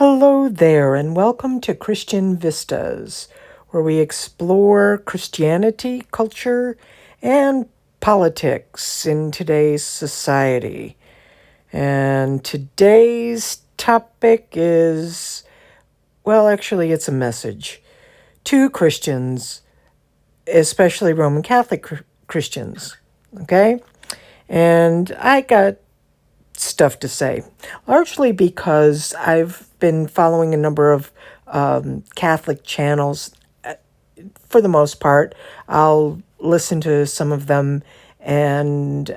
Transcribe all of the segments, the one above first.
Hello there, and welcome to Christian Vistas, where we explore Christianity, culture, and politics in today's society. And today's topic is, well, actually, it's a message to Christians, especially Roman Catholic Christians. Okay? And I got stuff to say, largely because I've been following a number of Catholic channels. For the most part, I'll listen to some of them, and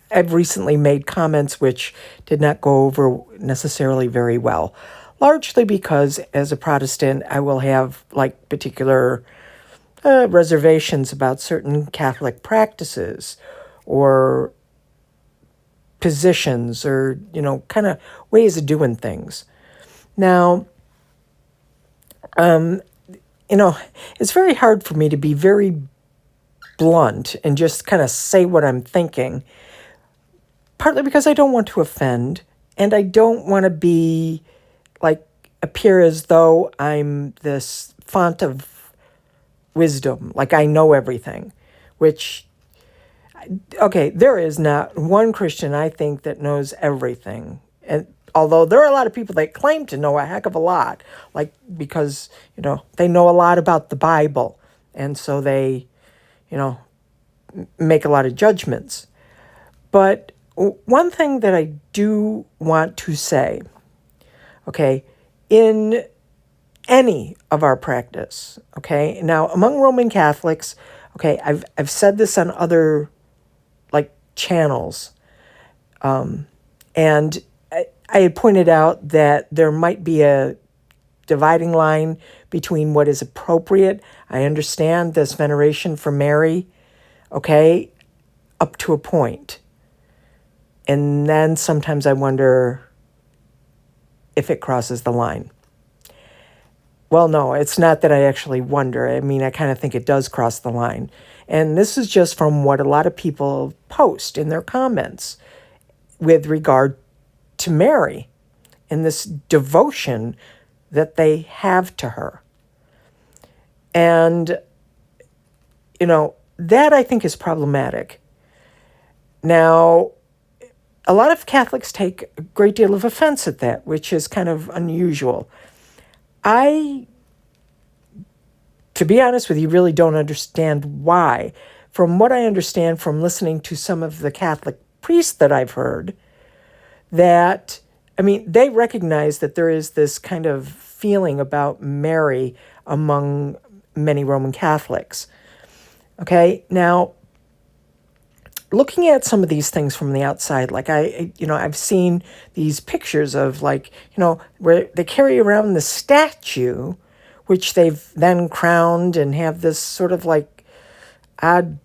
I've recently made comments which did not go over necessarily very well, largely because as a Protestant, I will have like particular reservations about certain Catholic practices or positions or, kind of ways of doing things. Now, it's very hard for me to be very blunt and just kind of say what I'm thinking, partly because I don't want to offend and I don't want to be like appear as though I'm this font of wisdom, like I know everything, which okay, there is not one Christian I think that knows everything. And although there are a lot of people that claim to know a heck of a lot, like because, they know a lot about the Bible. And so they, make a lot of judgments. But one thing that I do want to say, okay, in any of our practice, okay, now among Roman Catholics, okay, I've said this on other channels. And I had pointed out that there might be a dividing line between what is appropriate. I understand this veneration for Mary, okay, up to a point. And then sometimes I wonder if it crosses the line. Well, no, it's not that I actually wonder. I mean, I kind of think it does cross the line. And this is just from what a lot of people post in their comments with regard to Mary and this devotion that they have to her. And, that I think is problematic. Now, a lot of Catholics take a great deal of offense at that, which is kind of unusual. To be honest with you, really don't understand why. From what I understand from listening to some of the Catholic priests that I've heard, they recognize that there is this kind of feeling about Mary among many Roman Catholics. Okay, now, looking at some of these things from the outside, like I've seen these pictures of where they carry around the statue, which they've then crowned and have this sort of odd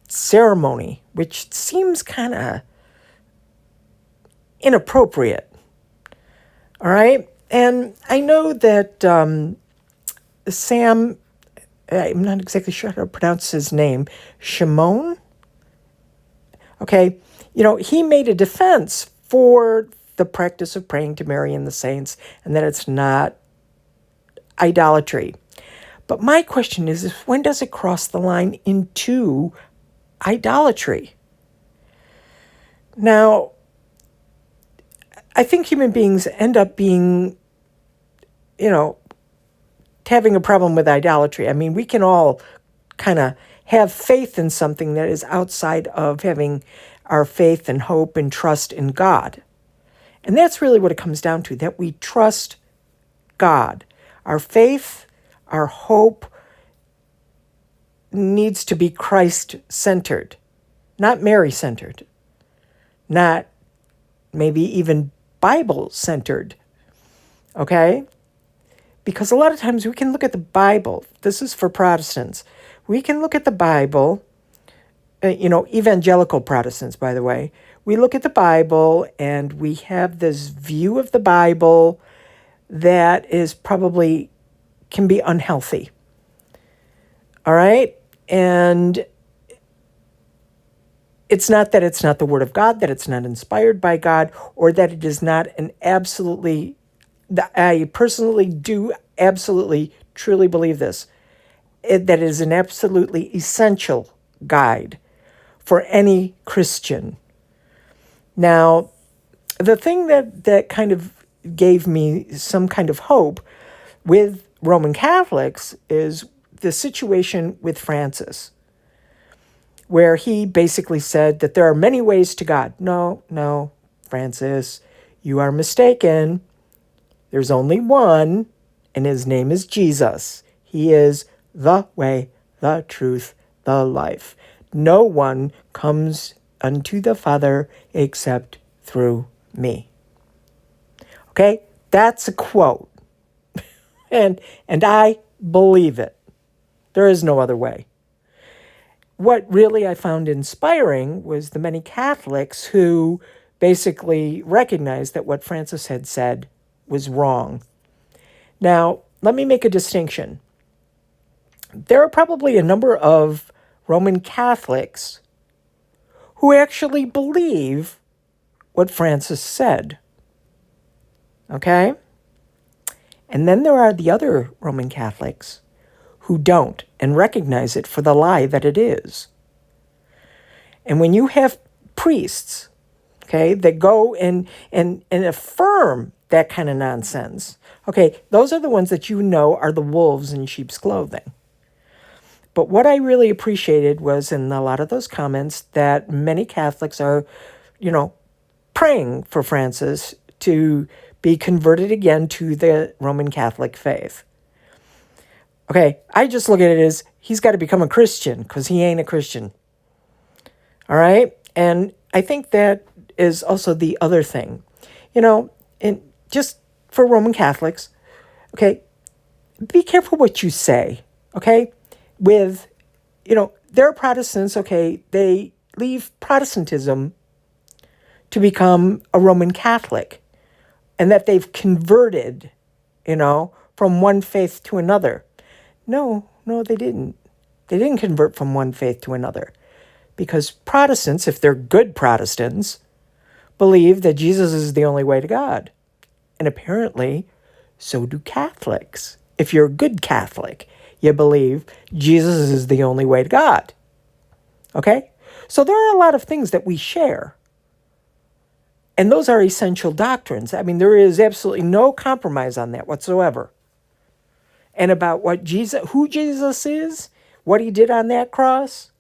ceremony, which seems kind of inappropriate. All right. And I know that Sam, I'm not exactly sure how to pronounce his name, Shimon. Okay. He made a defense for the practice of praying to Mary and the saints and that it's not idolatry. But my question is when does it cross the line into idolatry? Now, I think human beings end up being, having a problem with idolatry. I mean, we can all kind of have faith in something that is outside of having our faith and hope and trust in God. And that's really what it comes down to, that we trust God. Our faith, our hope needs to be Christ-centered, not Mary-centered, not maybe even Bible-centered, okay? Because a lot of times we can look at the Bible. This is for Protestants. We can look at the Bible, evangelical Protestants, by the way. We look at the Bible and we have this view of the Bible that is probably can be unhealthy. All right? And it's not that it's not the Word of God, that it's not inspired by God, or that it is not an absolutely I personally do absolutely, truly believe this, that it is an absolutely essential guide for any Christian. Now, the thing that kind of gave me some kind of hope with Roman Catholics is the situation with Francis, where he basically said that there are many ways to God. No, no, Francis, you are mistaken. There's only one, and his name is Jesus. He is the way, the truth, the life. No one comes unto the Father except through me. Okay? That's a quote. And I believe it. There is no other way. What really I found inspiring was the many Catholics who basically recognized that what Francis had said was wrong. Now, let me make a distinction. There are probably a number of Roman Catholics who actually believe what Francis said. Okay? And then there are the other Roman Catholics who don't and recognize it for the lie that it is. And when you have priests, okay, that go and affirm that kind of nonsense, okay, those are the ones that you know are the wolves in sheep's clothing. But what I really appreciated was in a lot of those comments that many Catholics are, praying for Francis to be converted again to the Roman Catholic faith. Okay, I just look at it as he's got to become a Christian because he ain't a Christian. All right? And I think that is also the other thing. And just for Roman Catholics, okay, be careful what you say, okay? With, there are Protestants, okay, they leave Protestantism to become a Roman Catholic and that they've converted, from one faith to another. No, they didn't. They didn't convert from one faith to another. Because Protestants, if they're good Protestants, believe that Jesus is the only way to God. And apparently, so do Catholics. If you're a good Catholic, you believe Jesus is the only way to God. Okay? So there are a lot of things that we share. And those are essential doctrines. I mean, there is absolutely no compromise on that whatsoever. And about who Jesus is, what he did on that cross,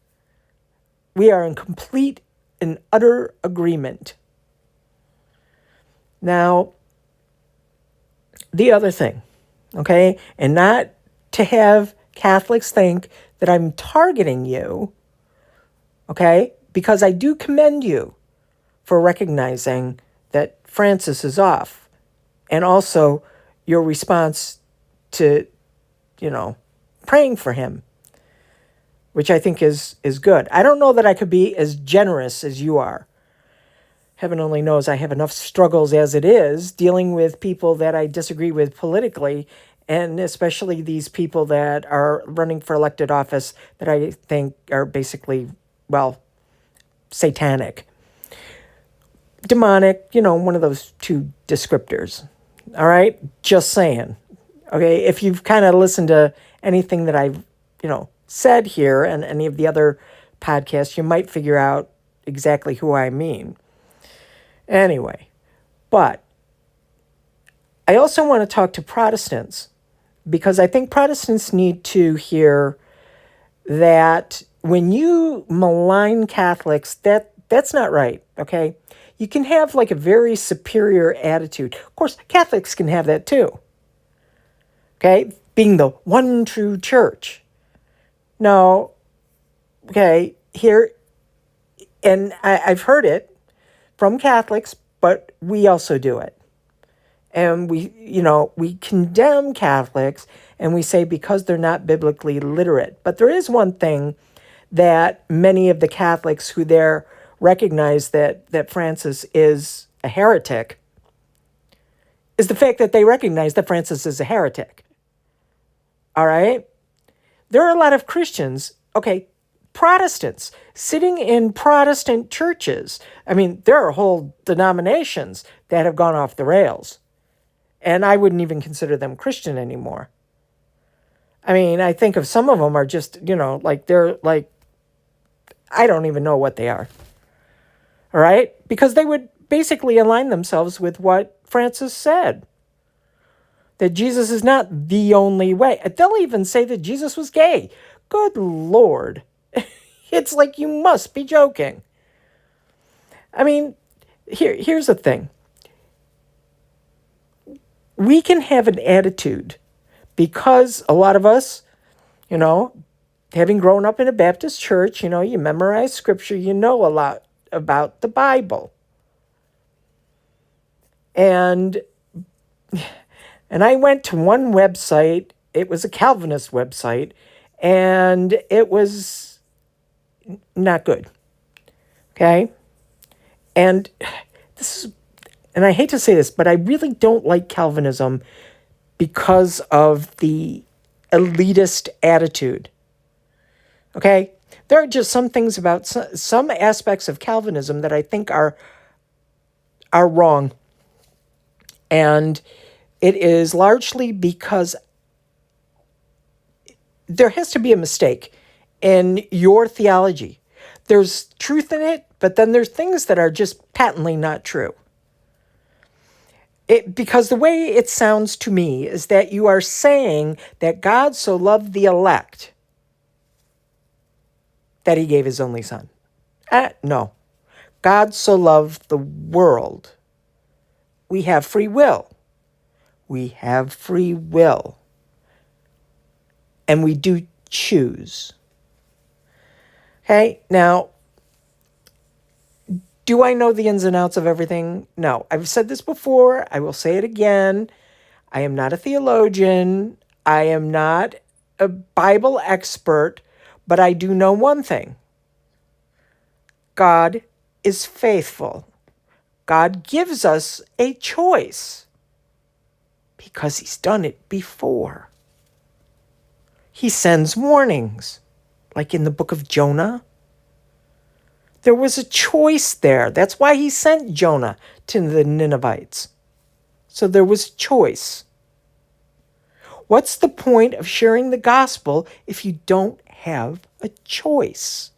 we are in complete and utter agreement. Now, the other thing, okay, and not to have Catholics think that I'm targeting you, okay, because I do commend you for recognizing that Francis is off, and also your response to, praying for him, which I think is good. I don't know that I could be as generous as you are. Heaven only knows I have enough struggles as it is dealing with people that I disagree with politically, and especially these people that are running for elected office that I think are basically, satanic. Demonic, one of those two descriptors. All right? Just saying. Okay? If you've kind of listened to anything that I've, said here and any of the other podcasts, you might figure out exactly who I mean. Anyway, but I also want to talk to Protestants because I think Protestants need to hear that when you malign Catholics, that's not right, okay? You can have like a very superior attitude. Of course, Catholics can have that too, okay? Being the one true church. No, okay, here, and I've heard it from Catholics, but we also do it. And we condemn Catholics and we say because they're not biblically literate. But there is one thing that many of the Catholics who there recognize that Francis is a heretic is the fact that they recognize that Francis is a heretic. All right? There are a lot of Christians, okay, Protestants, sitting in Protestant churches. I mean, there are whole denominations that have gone off the rails. And I wouldn't even consider them Christian anymore. I mean, I think of some of them are just, like they're like, I don't even know what they are. All right? Because they would basically align themselves with what Francis said. That Jesus is not the only way. They'll even say that Jesus was gay. Good Lord. It's like you must be joking. I mean, here's the thing. We can have an attitude because a lot of us, having grown up in a Baptist church, you memorize scripture, you know a lot about the Bible. And I went to one website, it was a Calvinist website, and it was not good. Okay? And I hate to say this, but I really don't like Calvinism because of the elitist attitude. Okay? There are just some things about some aspects of Calvinism that I think are wrong. And it is largely because there has to be a mistake in your theology. There's truth in it, but then there's things that are just patently not true. Because the way it sounds to me is that you are saying that God so loved the elect that he gave his only son. No. God so loved the world. We have free will. We have free will. And we do choose. Okay, now, do I know the ins and outs of everything? No. I've said this before. I will say it again. I am not a theologian. I am not a Bible expert. But I do know one thing. God is faithful. God gives us a choice because he's done it before. He sends warnings, like in the book of Jonah. There was a choice there. That's why he sent Jonah to the Ninevites. So there was choice. What's the point of sharing the gospel if you don't have a choice?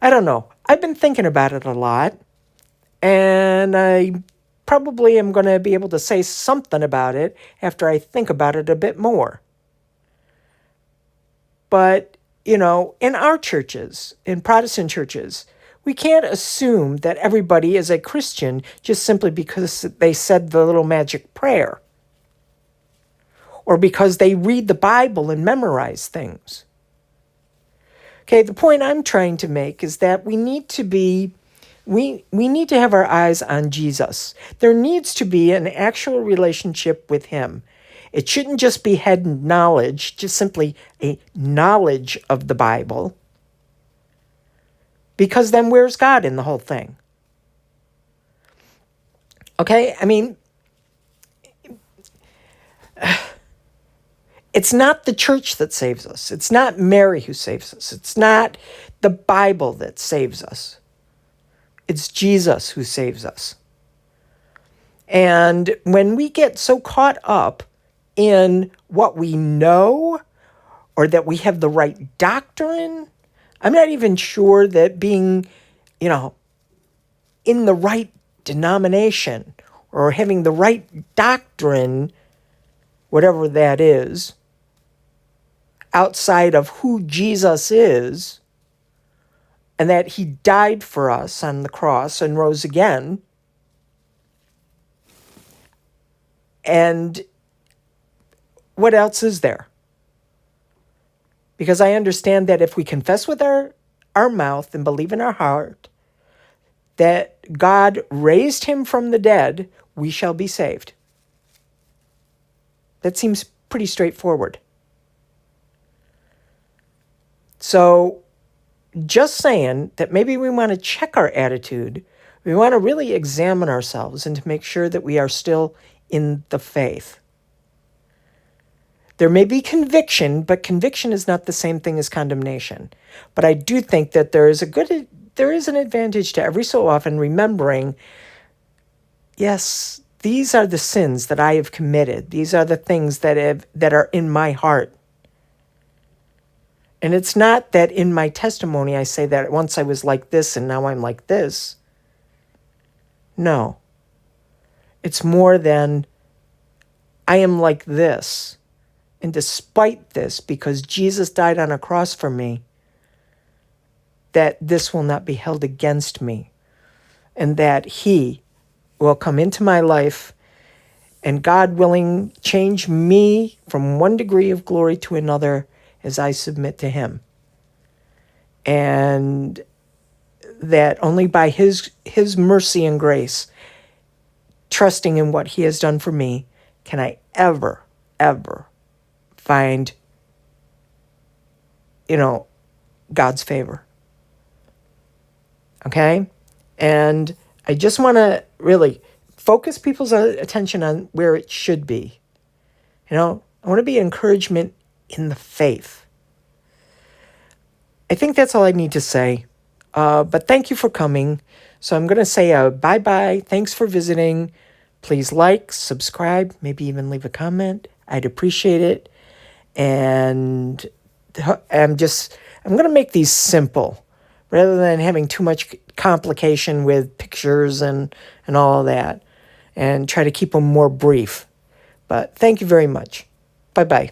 I don't know. I've been thinking about it a lot, and I probably am going to be able to say something about it after I think about it a bit more. But, in our churches, in Protestant churches, we can't assume that everybody is a Christian just simply because they said the little magic prayer or because they read the Bible and memorize things. Okay, the point I'm trying to make is that we need to have our eyes on Jesus. There needs to be an actual relationship with him. It shouldn't just be head knowledge, just simply a knowledge of the Bible. Because then where's God in the whole thing? Okay, I mean, it's not the church that saves us. It's not Mary who saves us. It's not the Bible that saves us. It's Jesus who saves us. And when we get so caught up in what we know or that we have the right doctrine, I'm not even sure that being, in the right denomination or having the right doctrine, whatever that is, outside of who Jesus is, and that he died for us on the cross and rose again. And what else is there? Because I understand that if we confess with our mouth and believe in our heart that God raised him from the dead, we shall be saved. That seems pretty straightforward. So, just saying that maybe we want to check our attitude, we want to really examine ourselves and to make sure that we are still in the faith. There may be conviction, but conviction is not the same thing as condemnation. But I do think that there is an advantage to every so often remembering yes, these are the sins that I have committed. These are the things that are in my heart. And it's not that in my testimony I say that once I was like this and now I'm like this. No. It's more than I am like this. And despite this, because Jesus died on a cross for me, that this will not be held against me. And that he will come into my life and, God willing, change me from one degree of glory to another as I submit to him. And that only by his mercy and grace, trusting in what he has done for me, can I ever find, God's favor. Okay? And I just want to really focus people's attention on where it should be. I want to be an encouragement in the faith. I think that's all I need to say. But thank you for coming. So I'm going to say bye-bye. Thanks for visiting. Please like, subscribe, maybe even leave a comment. I'd appreciate it. And I'm going to make these simple rather than having too much complication with pictures and all of that, and try to keep them more brief. But thank you very much. Bye-bye.